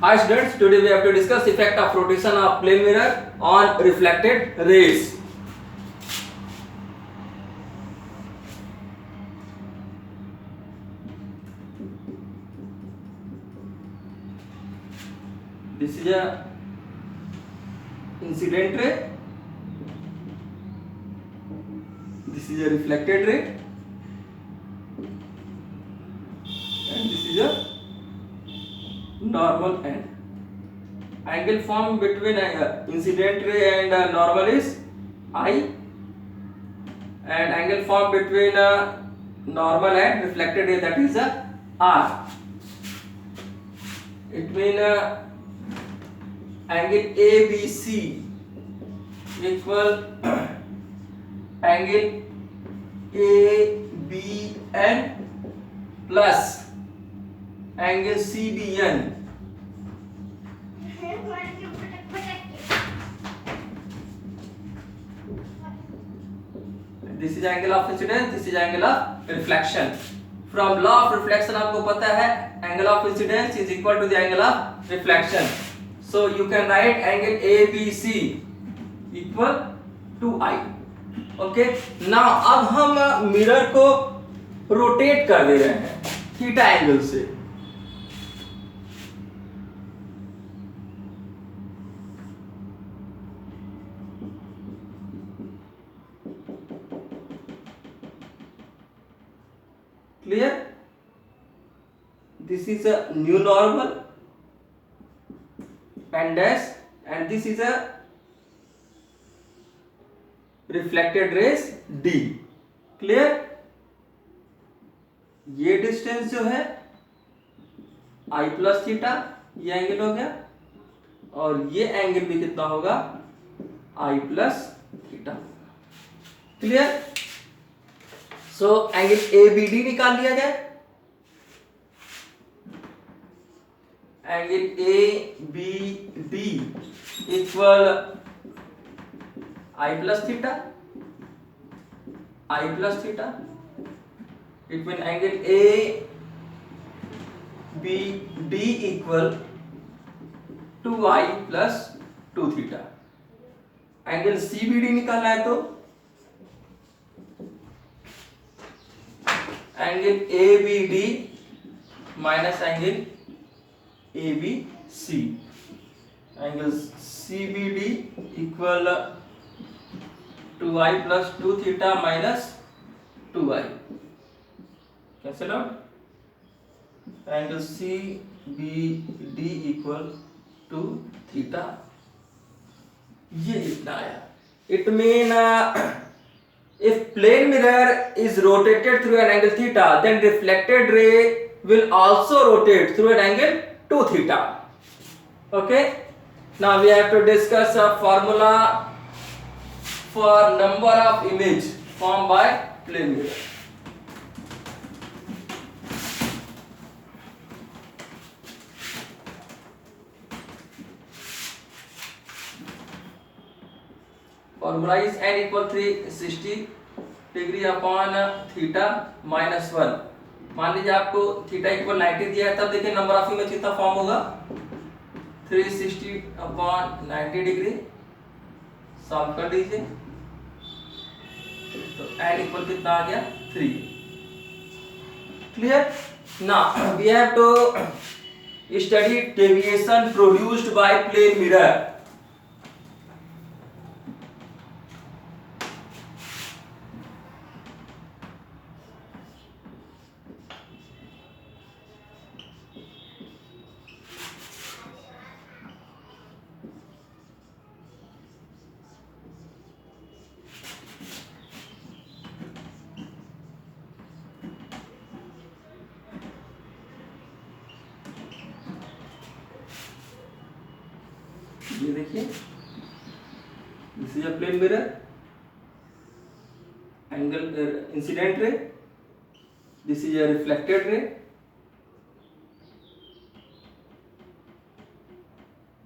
Hi students, today we have to discuss effect of rotation of plane mirror on reflected rays. This is a incident ray. This is a reflected ray, and this is a normal end. Angle formed between incident ray and normal is I, and angle formed between normal and reflected ray, that is R. It means angle ABC equal angle ABN plus angle CBN. This is angle of incidence, this is angle of reflection. From law of reflection आपको पता है angle of incidence is equal to the angle of reflection. So you can write angle ABC equal to I. Okay. Now अब हम mirror को rotate कर दे रहे हैं theta angle से. Clear? This is a new normal and dash, and this is a reflected rays D. Clear? ये distance जो है I प्लस थीटा, ये एंगल हो गया, और ये एंगल भी कितना होगा I plus theta. Clear? So angle ABD निकाल लिया जाए. Angle ABD equal I plus theta, I plus theta. It means angle ABD equal 2I plus 2 theta. Angle CBD निकालना है तो angle ABD minus angle ABC. Angle CBD equal 2I plus 2 theta minus 2I. Cancel out. Angle CBD equal to theta. ये इतना आया. It mean if plane mirror is rotated through an angle theta, then reflected ray will also rotate through an angle 2 theta. Okay. Now we have to discuss a formula for number of image formed by plane mirror. Formula is n equal 360 degree upon theta minus 1. मान लीजिए आपको theta equal 90 दिया है, तब देखिए number of image कितना form होगा 360 upon 90 degree. Solve कर दीजिए तो n इक्वल कितना आ गया 3. Clear? Now we have to study deviation produced by plane mirror. ये देखिए, this is a plane mirror, angle incident ray, this is a reflected ray,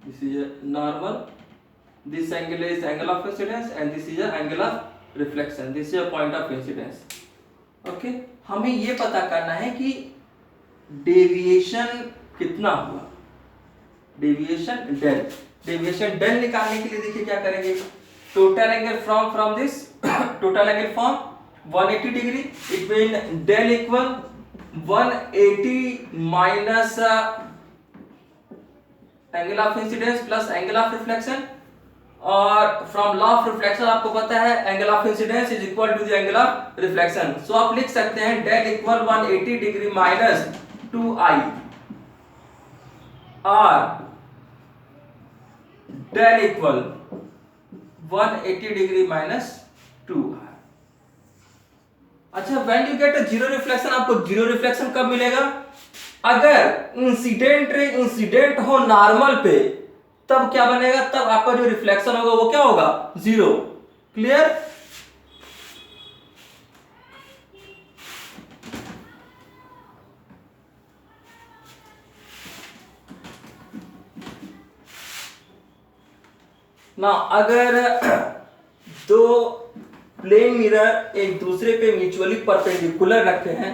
this is a normal, this angle is angle of incidence and this is a angle of reflection, this is a point of incidence. Okay. हमें ये पता करना है कि deviation कितना हुआ. Deviation del. Deviation del निकालने के लिए देखिए क्या करेंगे, total angle from this total angle from 180 degree, it mean del equal 180 minus angle of incidence plus angle of reflection, और फ्रॉम लॉ ऑफ रिफ्लेक्शन आपको पता है angle of incidence is equal to the angle of reflection. So आप लिख सकते हैं del equal 180 degree minus 2i, और del equal 180 degree minus 2i। अच्छा, when you get a zero reflection, आपको जीरो रिफ्लेक्शन कब मिलेगा, अगर इंसिडेंट हो नॉर्मल पे, तब क्या बनेगा, तब आपका जो रिफ्लेक्शन होगा वो क्या होगा, जीरो। क्लियर? ना अगर दो प्लेन मिरर एक दूसरे पे म्यूचुअली परपेंडिकुलर रखे हैं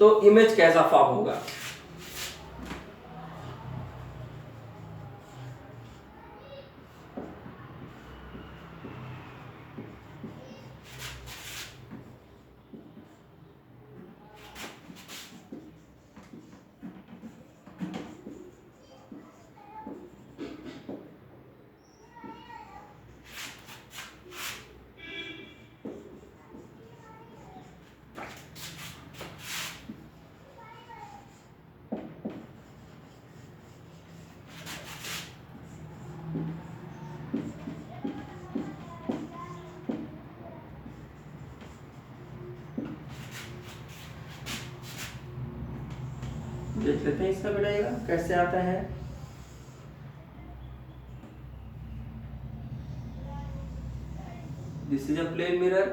तो इमेज कैसा फॉर्म होगा। देख लेते हैं इसका बनाएगा कैसे आता है। This is a plane mirror,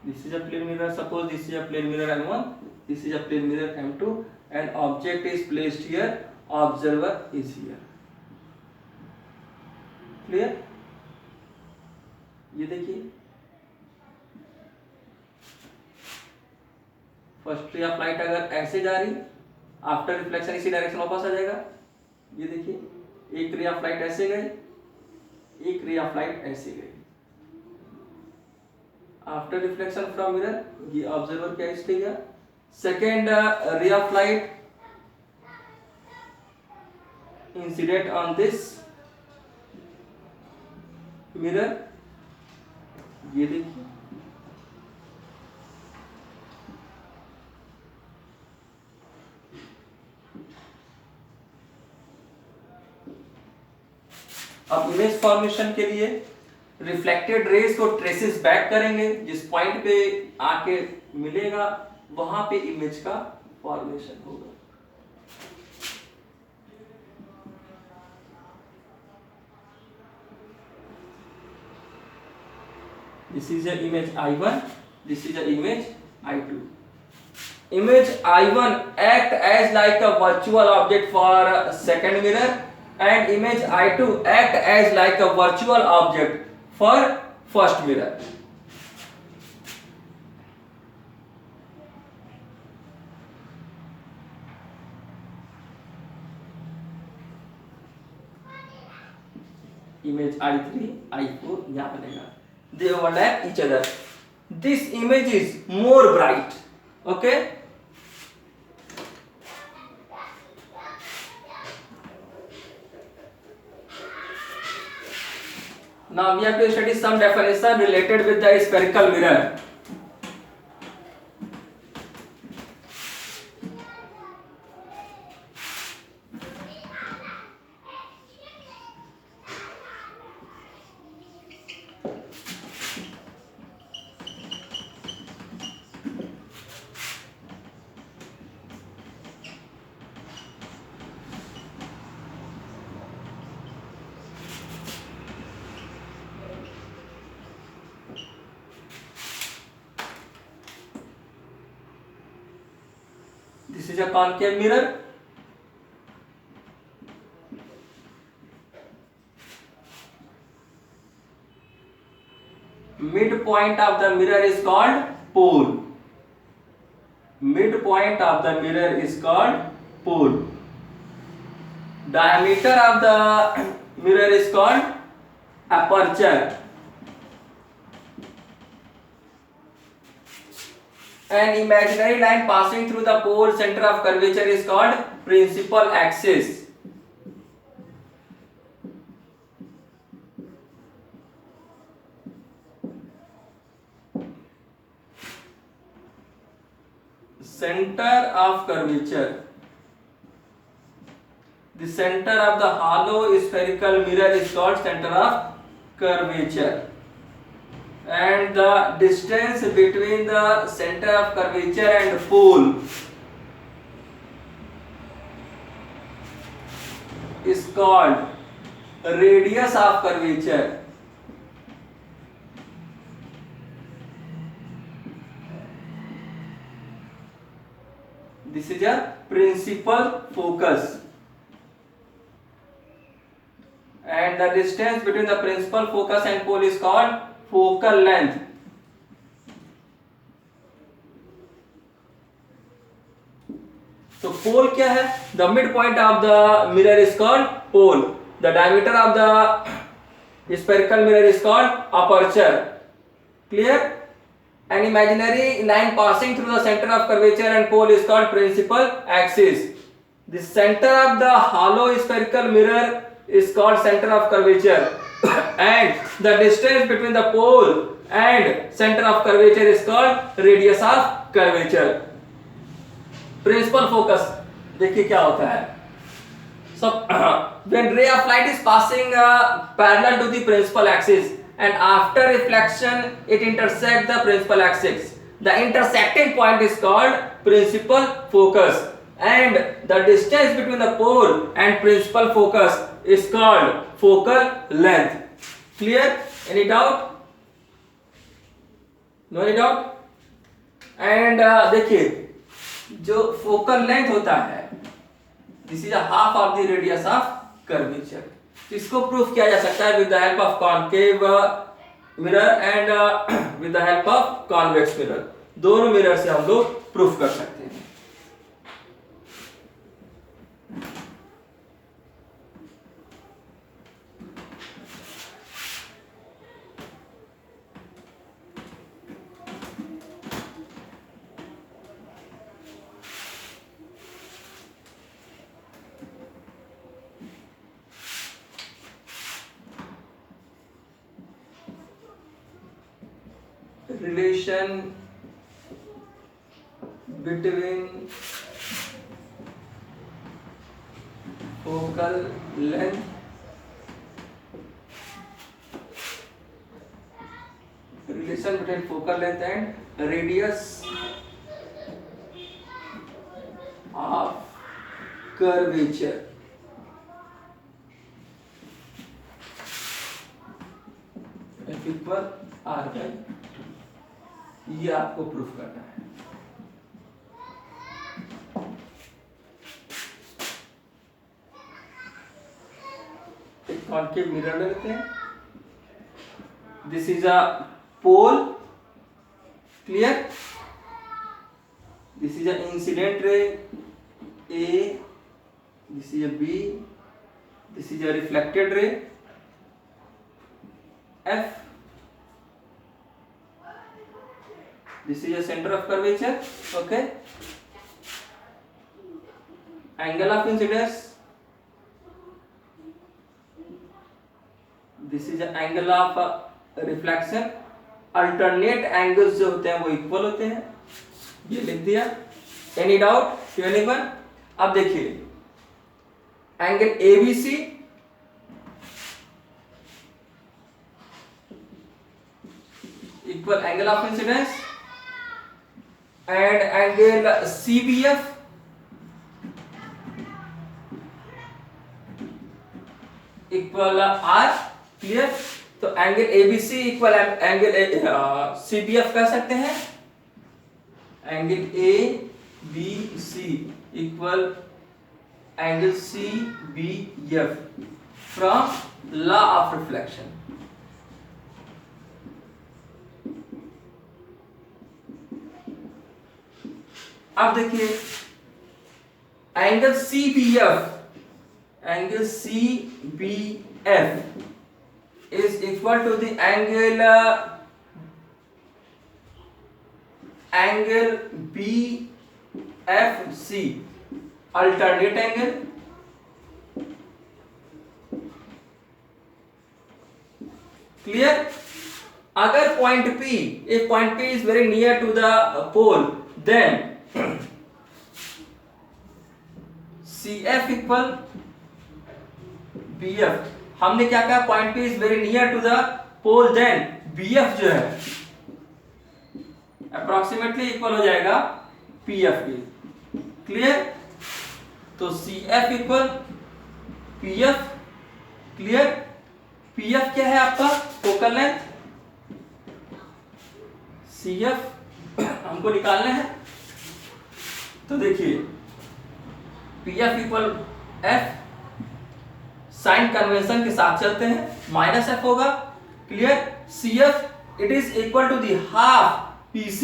this is a plane mirror, suppose this is a plane mirror M1, this is a plane mirror M2, and object is placed here, observer is here। Clear? ये देखिए first ray of light अगर ऐसे जा रही, after reflection इसी direction वापस आ जाएगा। ये देखिए एक रे ऑफ लाइट ऐसे गई, एक रे ऑफ लाइट ऐसे गई, आफ्टर रिफ्लेक्शन फ्रॉम मिरर ये ऑब्जर्वर क्या इसके गया, second ray of light incident on this mirror, ये देखिए अब इमेज फॉर्मेशन के लिए रिफ्लेक्टेड रेज को ट्रेसेस बैक करेंगे, जिस पॉइंट पे आके मिलेगा वहां पे इमेज का फॉर्मेशन होगा। This is the image I1, this is the image I2. Image I1 act as like a virtual object for second mirror, and image I2 act as like a virtual object for first mirror. Image I3, I4 यहाँ बनेगा, they overlap each other. This image is more bright, okay? Now we have to study some definition related with the spherical mirror. This is a concave mirror. midpoint of the mirror is called pole. Midpoint of the mirror is called pole. Diameter of the mirror is called aperture. An imaginary line passing through the pole center of curvature is called principal axis. Center of curvature. The center of the hollow spherical mirror is called center of curvature. And the distance between the center of curvature and pole is called radius of curvature. This is a principal focus. And the distance between the principal focus and pole is called focal length. So pole क्या है? The midpoint of the mirror is called pole. The diameter of the spherical mirror is called aperture. Clear? An imaginary line passing through the center of curvature and pole is called principal axis. The center of the hollow spherical mirror is called center of curvature. And the distance between the pole and center of curvature is called radius of curvature. Principal focus देखिए क्या होता है. So when ray of light is passing parallel to the principal axis and after reflection it intersects the principal axis, the intersecting point is called principal focus, and the distance between the pole and principal focus is called focal length. Clear? Any doubt? No any doubt? And देखिए जो focal length होता है, this is half of the radius of curvature. इसको proof किया जा सकता है with the help of concave mirror and with the help of convex mirror. दोनों मिरर से हम लोग प्रूफ कर सकते हैं. Relation between focal length and radius of curvature. F equal R by, ये आपको प्रूफ करना है. एक कॉनकेव मिरर लेते हैं. This is a pole. Clear? This is a incident ray A, this is a B, this is a reflected ray F. This is a center of curvature. Okay. Angle of incidence. This is an angle of reflection. Alternate angles जो होते हैं वो equal होते हैं. ये लिख दिया. Any doubt to anyone? अब देखिए angle ABC equal angle of incidence and angle CBF equal R. Clear? तो angle ABC equal angle CBF कह सकते हैं. Angle ABC equal angle CBF from law of reflection. अब देखिए angle CBF is equal to the angle BFC, alternate angle. Clear? अगर point P, if point P is very near to the pole, then CF equal BF. हमने क्या कहा, point P is very near to the pole, then BF जो है approximately equal हो जाएगा PF के. Clear? तो CF equal PF. Clear? PF क्या है आपका फोकल लेंथ, CF हमको निकालने हैं. तो देखिए PF equal F, sign convention के साथ चलते हैं, माइनस F होगा. Clear? CF it is equal to the half PC.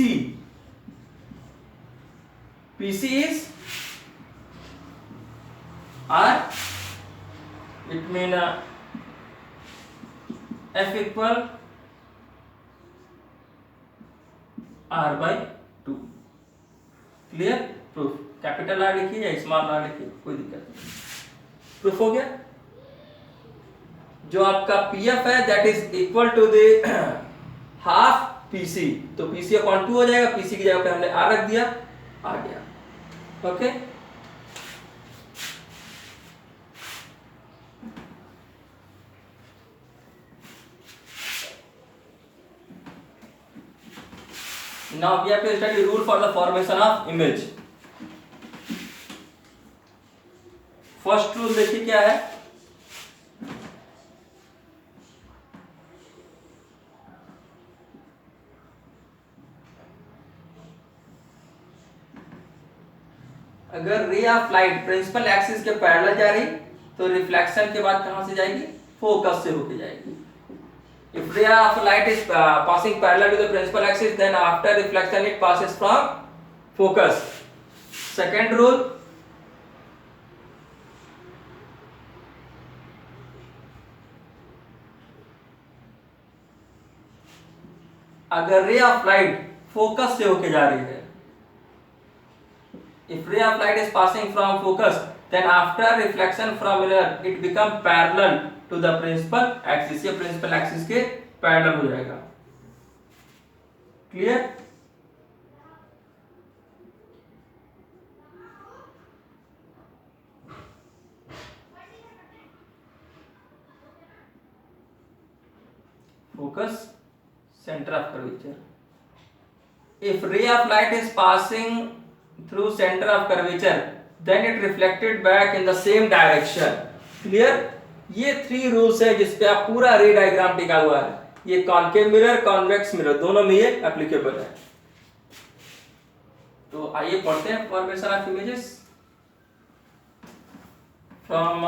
PC is R, it mean F equal R by 2. Clear? Proof. Capital R लिखिए या स्मॉल R लिखिए, कोई दिक्कत नहीं. प्रूफ हो गया. जो आपका PF है that is equal to the half PC. तो PC अपॉन 2 हो जाएगा. PC की जगह पे हमने R रख दिया, आ गया. Okay. Now we have to study rule for the formation of image. First rule देखिए क्या है. अगर ray of light principal axis के पैरेलल जा रही तो रिफ्लेक्शन के बाद कहां से जाएगी, फोकस से होके जाएगी. If ray of light is passing parallel to the principal axis, then after reflection it passes from focus. Second rule, अगर ray of light focus से होके जा रही है, if ray of light is passing from focus, then after reflection from mirror it become parallel to the principal axis. ये principal axis के parallel हो जाएगा. Clear? focus, center of curvature. If ray of light is passing through center of curvature, then it reflected back in the same direction. Clear? ये 3 rules है जिस पे आप पूरा रे डायग्राम टिका हुआ है. ये कॉनकेव मिरर, कॉन्वेक्स मिरर दोनों में ये एप्लीकेबल है. तो आइए पढ़ते हैं formation of images from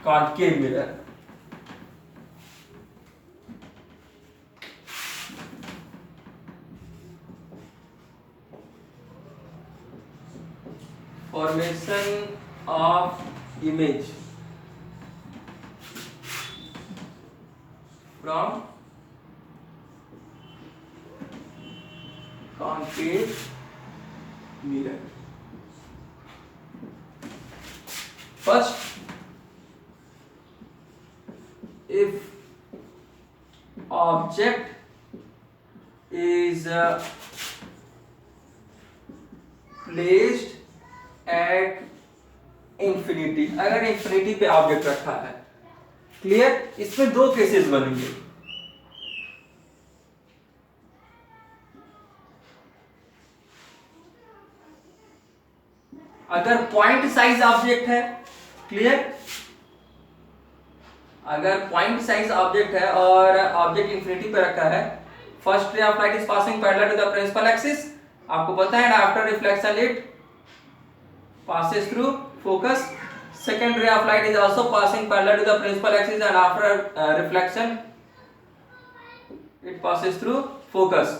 concave mirror. Formation of image from concave mirror. First, if object is placed at infinity, अगर इंफिनिटी पे ऑब्जेक्ट रखा है. क्लियर? इसमें 2 केसेस बनेंगे. अगर पॉइंट साइज ऑब्जेक्ट है. क्लियर? अगर पॉइंट साइज ऑब्जेक्ट है और ऑब्जेक्ट इंफिनिटी पे रखा है, first ray of light is passing parallel to the principal axis, आपको पता है ना, after reflection it passes through focus. Second ray of light is also passing parallel to the principal axis and after reflection it passes through focus.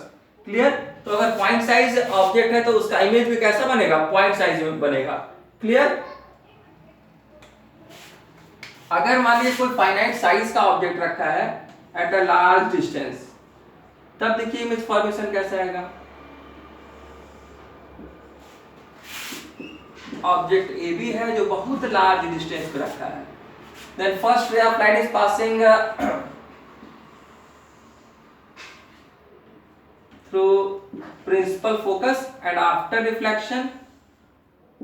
Clear? तो अगर point size object है तो उसका image भी कैसा बनेगा? पॉइंट साइज में बनेगा। क्लियर? अगर मान लीजिए कोई फाइनाइट साइज का ऑब्जेक्ट रखा है एट अ लार्ज डिस्टेंस, तब देखिए इमेज फॉर्मेशन कैसा आएगा। ऑब्जेक्ट ए बी है जो बहुत लार्ज डिस्टेंस पे रखा है, then first ray of light is passing through principal focus, and after reflection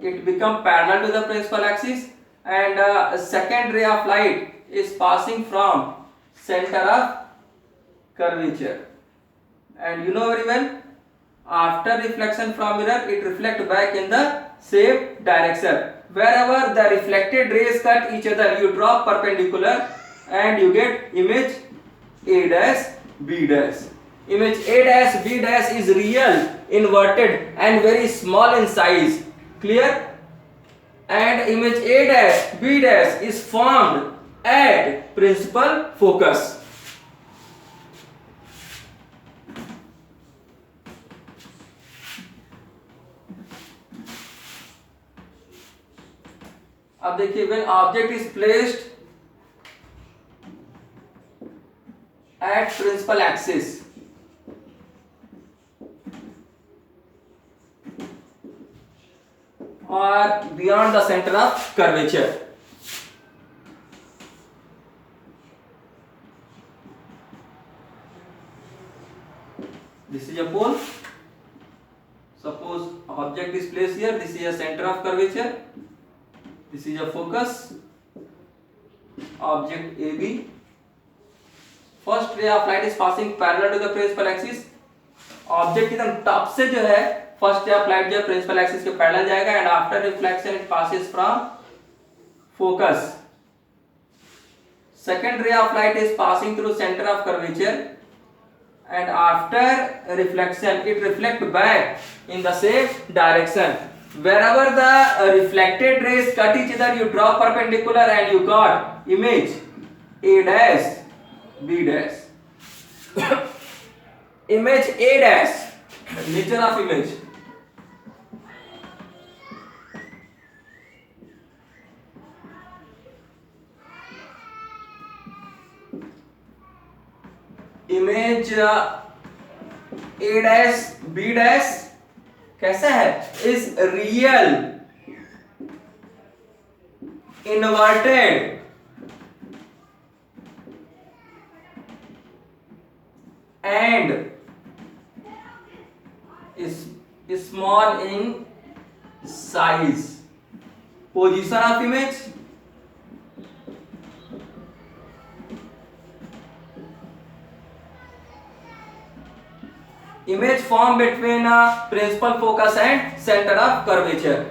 it become parallel to the principal axis, and a second ray of light is passing from center of curvature, and you know very well, after reflection from mirror it reflect back in the same direction. Wherever the reflected rays cut each other, you draw perpendicular and you get image A dash B dash. Image A dash B dash is real, inverted and very small in size. Clear? And image A dash B dash is formed at principal focus. अब देखिए, when object is placed at principal axis, or beyond the center of curvature, this is a pole. Suppose object is placed here, this is a center of curvature, this is a focus, object AB. First ray of light is passing parallel to the principal axis. Object एकदम top से जो है first ray of light जो है principal axis के parallel जाएगा, and after reflection it passes from focus. Second ray of light is passing through centre of curvature, and after reflection it reflect back in the same direction. Wherever the reflected rays cut each other, you draw perpendicular and you got image A dash B dash. Image A dash, nature of image. Image A dash B dash कैसा है? Is real, inverted and small in size. Position of image, image formed between principal focus and center of curvature.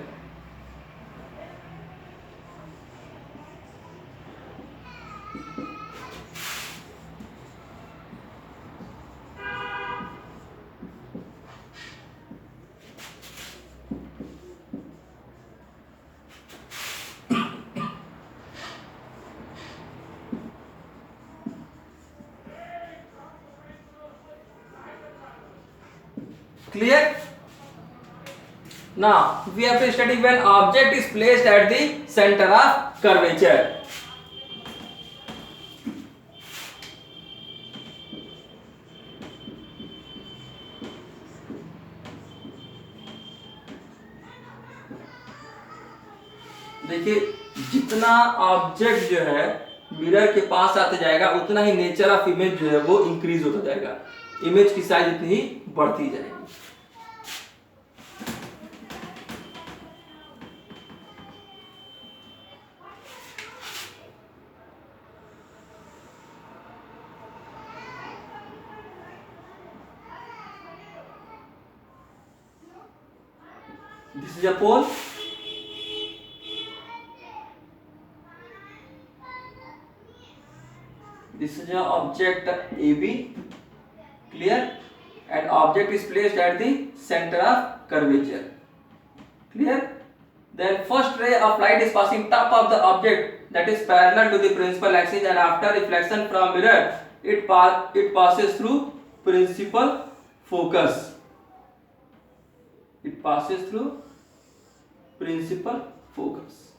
Clear? Now we have to study when object is placed at the center of curvature. देखिए, जितना object जो है mirror के पास आते जाएगा उतना ही nature of image जो है वो इंक्रीज होता जाएगा, इमेज की साइज उतनी ही बढ़ती जाएगी. This is a pole. This is a object AB. Clear? And object is placed at the center of curvature. Clear? Then first ray of light is passing top of the object that is parallel to the principal axis, and after reflection from mirror it passes through principal focus. It passes through principal focus.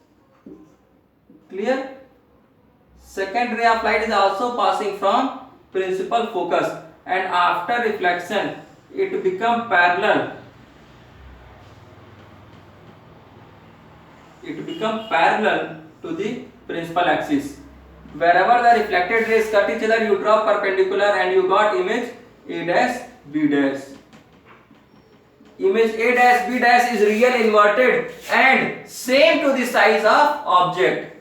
Clear? Second ray of light is also passing from principal focus, and after reflection it become parallel. It become parallel to the principal axis. Wherever the reflected rays cut each other, you draw perpendicular and you got image A dash B dash. Image A dash B dash is real inverted and same to the size of object.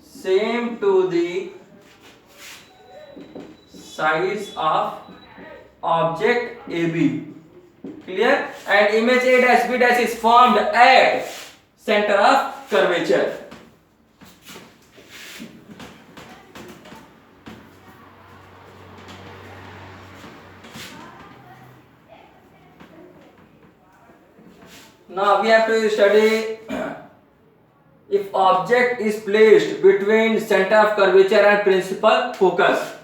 Same to the size of object AB. Clear? And image A dash B dash is formed at center of curvature. Now we have to study if object is placed between center of curvature and principal focus.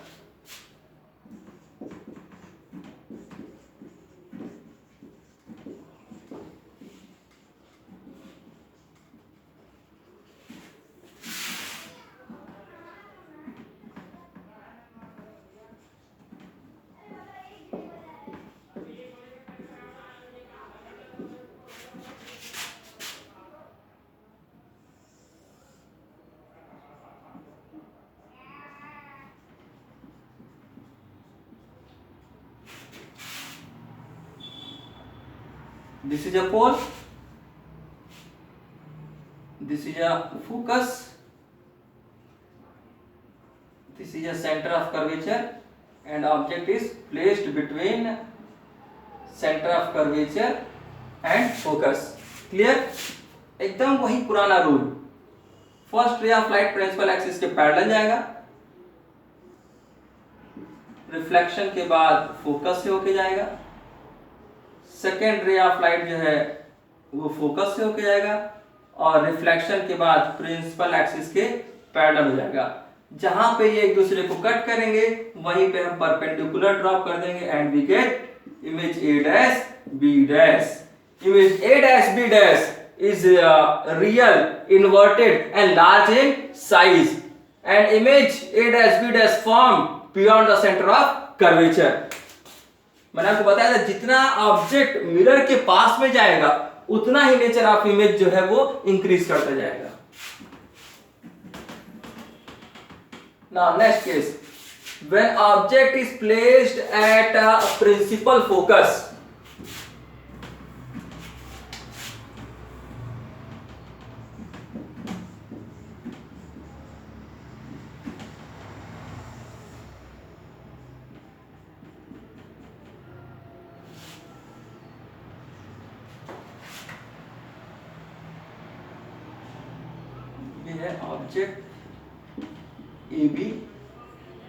This is a pole, this is a focus, this is a center of curvature, and object is placed between center of curvature and focus. Clear? एकदम वही पुराना rule. First ray of light principal axis के parallel जाएगा, reflection के बाद focus से होके जाएगा, सेकेंड रे ऑफ लाइट जो है वो फोकस से होके जाएगा और रिफ्लेक्शन के बाद प्रिंसिपल एक्सिस के पैरेलल हो जाएगा. जहां पे ये एक दूसरे को कट करेंगे वहीं पे हम परपेंडिकुलर ड्रॉप कर देंगे and we get image A dash B dash. Image A dash B dash is real, inverted and large in size, and image A dash B dash formed beyond the center of curvature. मैंने आपको बताया था जितना object mirror के पास में जाएगा उतना ही nature of image जो है वो इंक्रीज करता जाएगा. Now next case, when object is placed at a principal focus, है ऑब्जेक्ट ए बी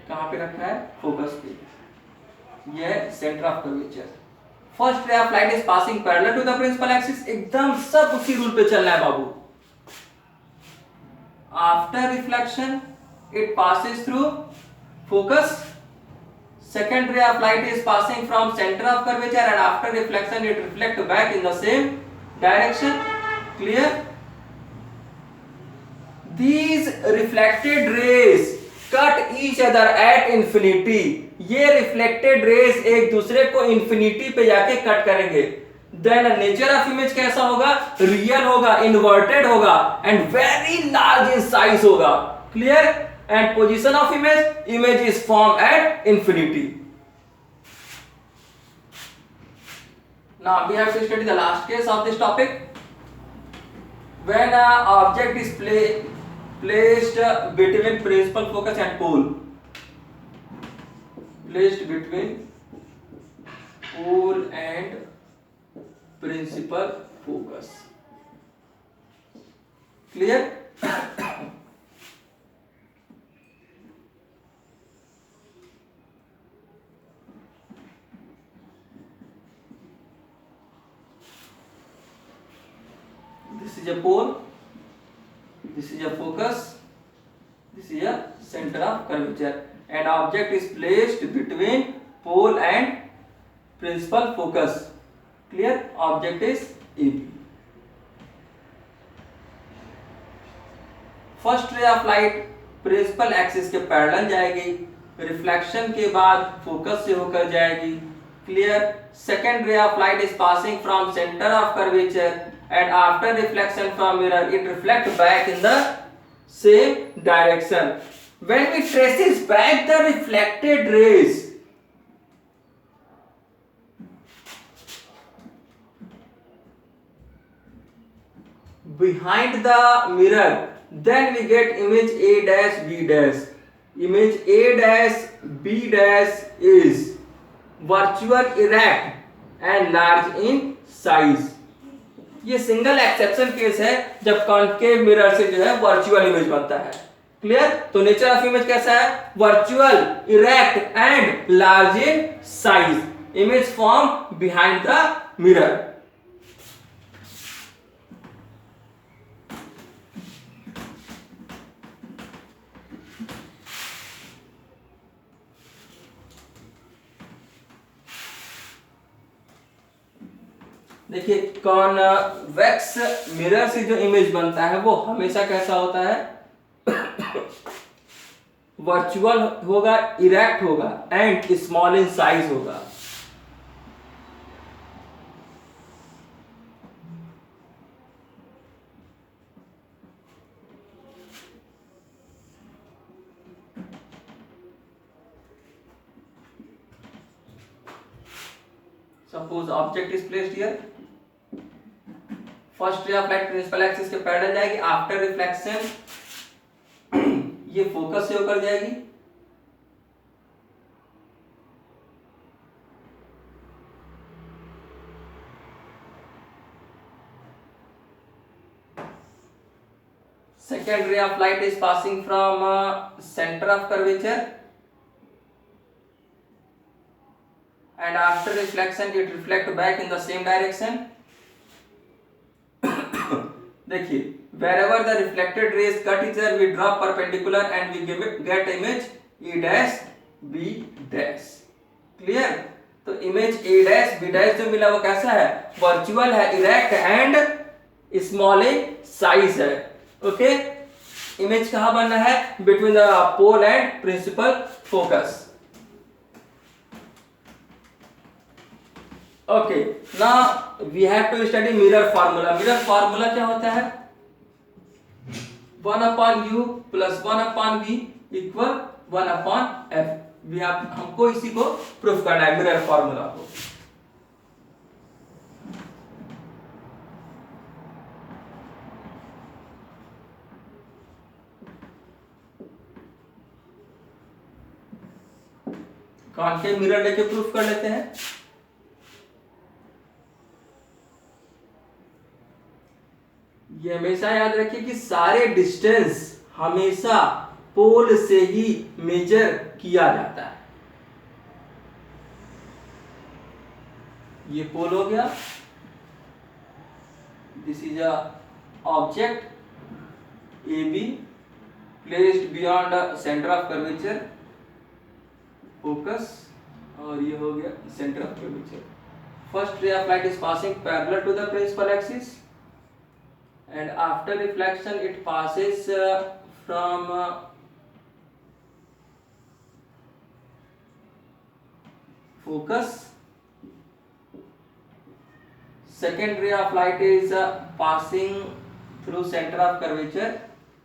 कहां पे रखा है फोकस पे, यह centre of curvature. First ray of light is passing parallel to the principal axis. एकदम सब उसी रूल पे चलना है बाबू. After reflection it passes through focus. Second ray of light is passing from centre of curvature and after reflection it reflect back in the same direction. Clear? These reflected rays cut each other at infinity. ये reflected rays एक दूसरे को infinity पे जाके cut करेंगे. Then nature of image कैसा होगा? Real होगा, inverted होगा and very large in size होगा. Clear? And position of image is formed at infinity. Now we have to study the last case of this topic. When an object is placed between principal focus and pole. Placed between pole and principal focus. Clear? This is a pole. This is a focus, this is a center of curvature, and object is placed between pole and principal focus. Clear? Object is AB. First ray of light principal axis के parallel जाएगी, reflection के बाद focus से होकर जाएगी. Clear? Second ray of light is passing from centre of curvature and after reflection from mirror it reflect back in the same direction. When we traces back the reflected rays, behind the mirror, then we get image A dash B dash. Image A dash B dash is virtual erect and large in size. ये single exception case है जब concave mirror से जो है virtual image बनता है. Clear? तो nature of image कैसा है? Virtual, erect and large in size. Image form behind the mirror. देखिए कॉन्वेक्स मिरर से जो इमेज बनता है वो हमेशा कैसा होता है? वर्चुअल होगा, इरेक्ट होगा एंड स्मॉल इन साइज होगा. Suppose object is placed here. First ray of light principal axis के पैरेलल जाएगी. आफ्टर रिफ्लेक्शन ये फोकस से होकर जाएगी. Second ray of light is passing from centre of curvature and after reflection it reflect back in the same direction. देखिए wherever the reflected rays cut each other we drop perpendicular and we get image A dash B dash. Clear? तो image A dash B dash जो मिला वो कैसा है? Virtual है, erect and small in size है. Okay? Image कहाँ बनना है? Between the pole and principal focus. Okay, now we have to study mirror formula. Mirror formula क्या होता है? 1 upon u plus 1 upon v equal 1 upon f. भी आप हमको इसी को प्रूफ करना है मिरर फॉर्मूला को. कॉन्केव मिरर लेके प्रूफ कर लेते हैं. ये हमेशा याद रखिए कि सारे डिस्टेंस हमेशा पोल से ही मेजर किया जाता है. ये पोल हो गया. This is a object A B placed beyond centre of curvature focus, और ये हो गया centre of curvature. First ray of light is passing parallel to the principal axis and after reflection it passes from focus. Second ray of light is passing through center of curvature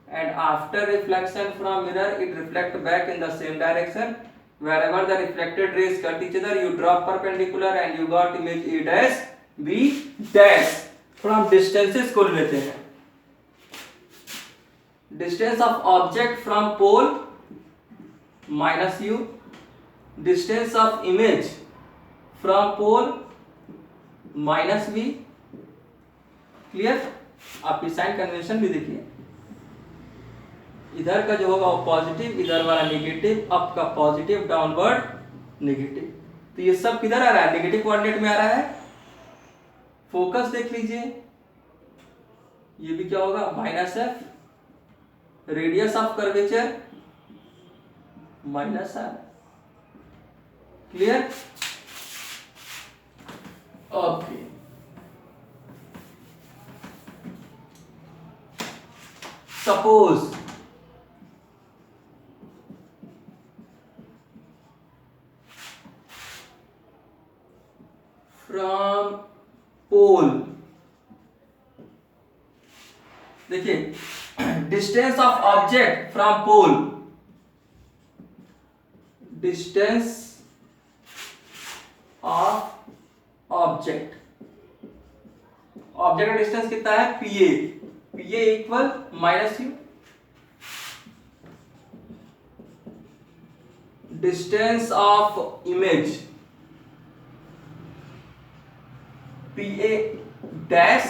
and after reflection from mirror it reflect back in the same direction. Wherever the reflected rays cut each other you drop perpendicular and you got image A dash B dash. थोड़ा हम distances को लेते हैं. Distance of object from pole minus U, distance of image from pole minus V. Clear? आप sign convention भी देखिए. इधर का जो होगा वो पॉजिटिव, इधर वाला नेगेटिव, अप का पॉजिटिव, डाउनवर्ड नेगेटिव. तो ये सब किधर आ रहा है? नेगेटिव कोऑर्डिनेट में आ रहा है. फोकस देख लीजिए, ये भी क्या होगा? Minus F. Radius of curvature minus R. Clear? Okay, suppose from pole, देखिए distance of object from pole, distance of object, object का डिस्टेंस कितना है PA, PA equal minus U, distance of image PA dash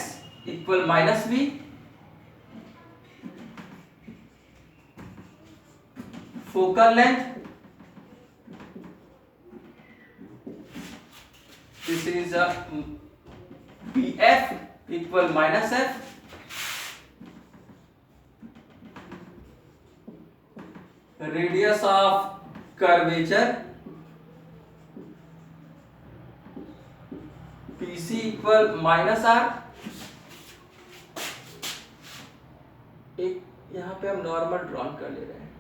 equal minus V, focal length this is a pf equal minus f, radius of curvature pc equal minus r, एक यहां पे हम normal draw कर ले रहे हैं,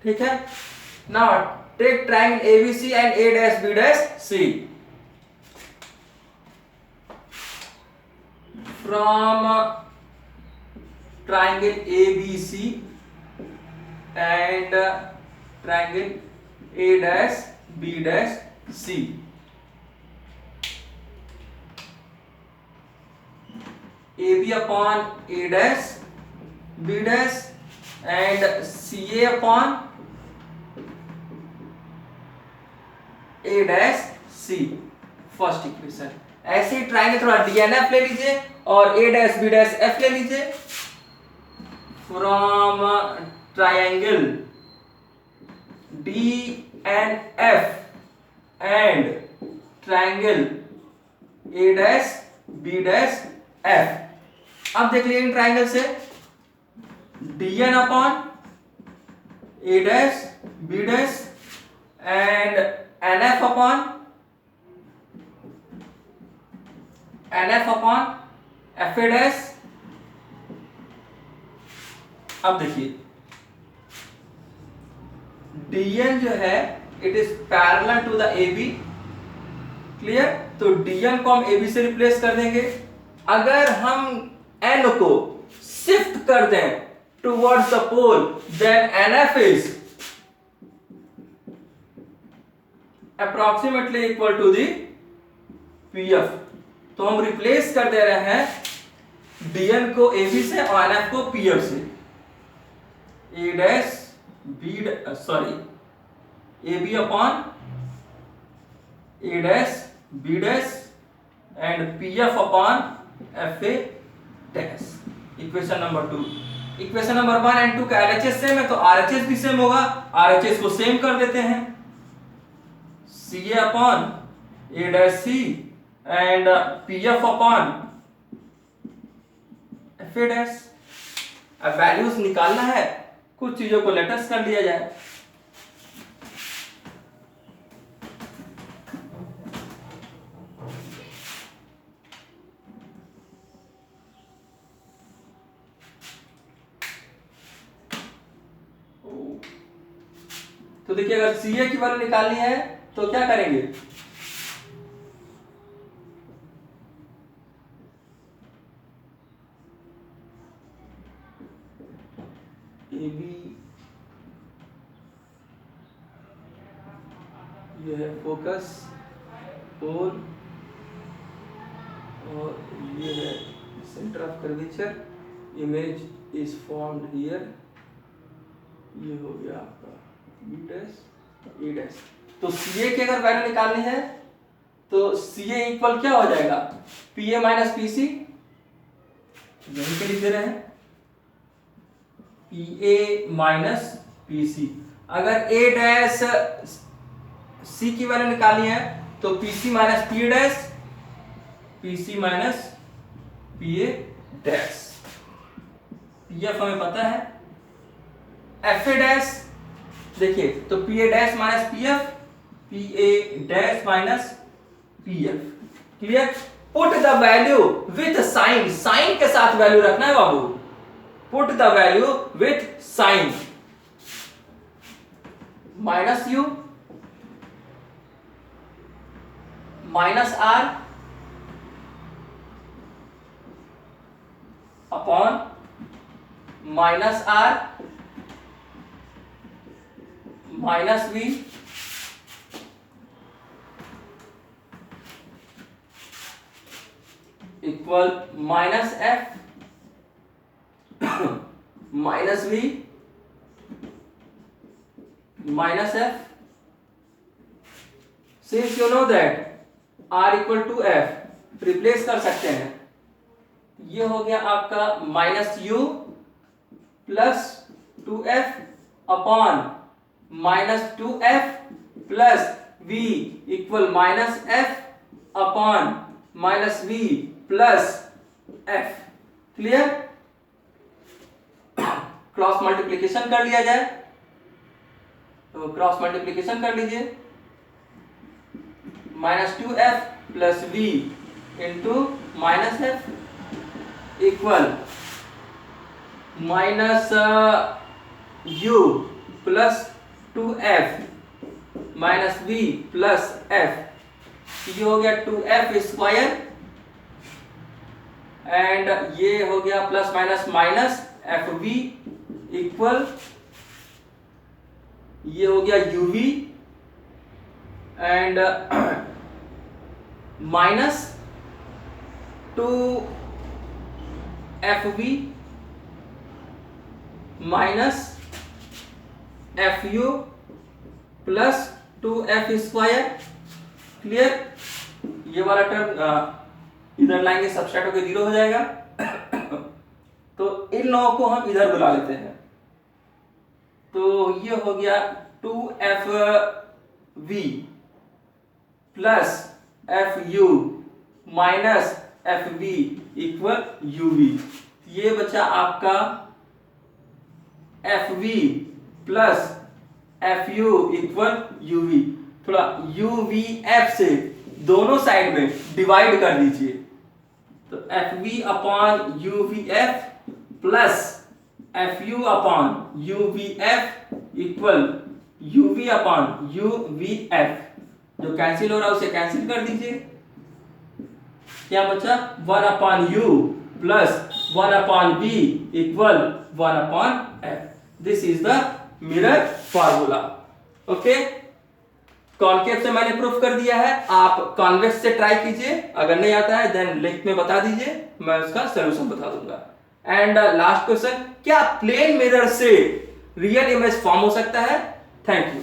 ठीक है। Now take triangle ABC and A dash B dash C. From triangle ABC and triangle A dash B dash C. AB upon A dash B dash and CA upon A dash C, first equation. ऐसे ही triangle थोड़ा DNF ले लीजिए और A dash B dash F ले लीजिए। From triangle DNF and triangle A dash B dash F। अब देख लीजिए ट्राइंगल से DN upon A dash B dash and NF upon FA dash. अब देखिए DN जो है it is parallel to the AB, clear. तो DN को हम AB से रिप्लेस कर देंगे। अगर हम N को शिफ्ट कर दें towards the pole then NF is approximately equal to the PF। तो हम रिप्लेस कर दे रहे हैं DN को AB से और NF को PF से। A dash B AB upon A dash B dash and PF upon FA dash। Equation number 2। Equation number 1 and 2 का LHS सेम है तो RHS भी सेम होगा, RHS को सेम कर देते हैं। CA upon A dash C and PF upon FA dash। अब वैल्यूज निकालना है, कुछ चीजों को लेटेस्ट कर लिया जाए। तो देखिए अगर CA की वैल्यू निकालनी है तो क्या करेंगे, AB ये है फोकस पोल और ये है centre of curvature, image is formed here, ये हो गया आपका B डैश A डैश। तो CA की अगर वैल्यू निकालनी है तो CA इक्वल क्या हो जाएगा, PA माइनस PC, यहीं पे लिख दे रहे हैं PA माइनस PC। अगर A डैश C की वैल्यू निकालनी है तो PC minus P dash, PC minus PA dash. PF हमें पता है, FA डैश देखिए तो PA dash minus PF, PA dash minus PF। Clear? Put the value with sign, sign के साथ वैल्यू रखना है बाबू। Put the value with sign, minus U minus R upon minus R minus V equal minus F minus V minus F। Since you know that R equal to F, replace कर सकते हैं। ये हो गया आपका minus U plus 2F upon minus 2F plus V equal minus F upon minus V plus F। Clear? Cross multiplication कर लिया जाए, तो क्रॉस मल्टीप्लीकेशन कर लीजिए। Minus 2F plus V into minus F equal minus U plus 2F minus V plus F। ये हो गया 2F square and ये हो गया plus minus minus FV equal ये हो गया UV and minus 2FV minus FU plus 2F square. Clear? ये वाला टर्म इधर लाएंगे, सबस्ट्रैक्ट होकर 0 हो जाएगा। तो इन लोगों को हम इधर बुला लेते हैं, तो ये हो गया 2FV plus FU minus FV equal UV। ये बचा आपका FV plus FU equal UV। थोड़ा UVF से दोनों साइड में डिवाइड कर दीजिए, तो FV upon UVF plus FU upon UVF equal UV upon UVF। जो कैंसिल हो रहा है उसे कैंसिल कर दीजिए। क्या बचा? 1 upon U plus 1 upon V equal 1 upon F। This is the mirror formula. Okay, concave से मैंने प्रूफ कर दिया है, आप कॉन्वेक्स से ट्राई कीजिए। अगर नहीं आता है देन लिंक में बता दीजिए, मैं उसका सलूशन बता दूंगा। एंड लास्ट क्वेश्चन, क्या प्लेन मिरर से रियल इमेज फॉर्म हो सकता है? Thank you.